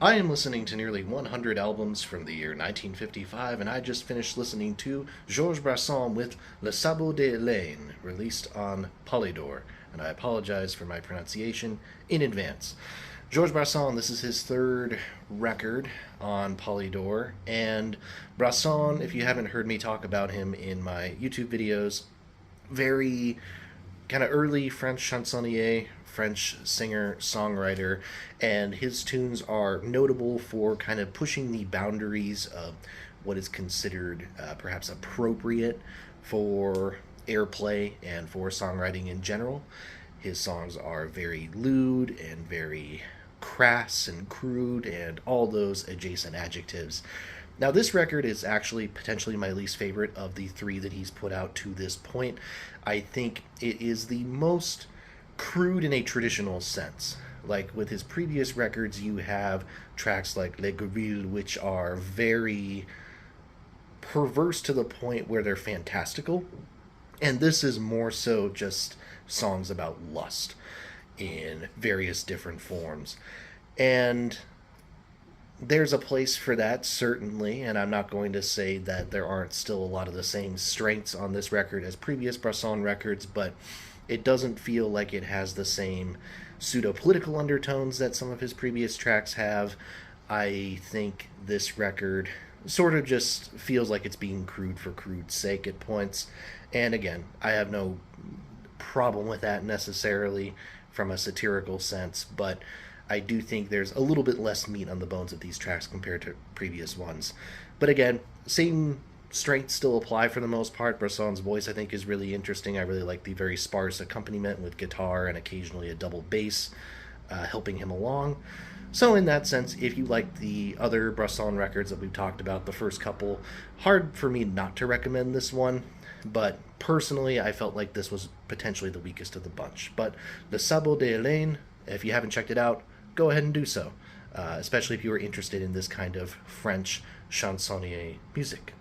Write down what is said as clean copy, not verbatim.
I am listening to nearly 100 albums from the year 1955, and I just finished listening to Georges Brassens with Le Sabot de Hélène, released on Polydor, and I apologize for my pronunciation in advance. Georges Brassens, this is his third record on Polydor, and Brassens, if you haven't heard me talk about him in my YouTube videos, very kind of early French chansonnier, French singer songwriter, and his tunes are notable for kind of pushing the boundaries of what is considered perhaps appropriate for airplay and for songwriting in general. His songs are very lewd and very crass and crude and all those adjacent adjectives. Now, this record is actually potentially my least favorite of the three that he's put out to this point. I think it is the most crude in a traditional sense. Like with his previous records, you have tracks like Les Gorilles, which are very perverse to the point where they're fantastical. And this is more so just songs about lust in various different forms. And there's a place for that, certainly, and I'm not going to say that there aren't still a lot of the same strengths on this record as previous Brassens records, but it doesn't feel like it has the same pseudo-political undertones that some of his previous tracks have. I think this record sort of just feels like it's being crude for crude's sake at points, and again, I have no problem with that necessarily from a satirical sense, but I do think there's a little bit less meat on the bones of these tracks compared to previous ones. But again, same strengths still apply for the most part. Brassens' voice, I think, is really interesting. I really like the very sparse accompaniment with guitar and occasionally a double bass helping him along. So in that sense, if you like the other Brassens records that we've talked about, the first couple, hard for me not to recommend this one. But personally, I felt like this was potentially the weakest of the bunch. But Le Sabot de Hélène, if you haven't checked it out, go ahead and do so, especially if you are interested in this kind of French chansonnier music.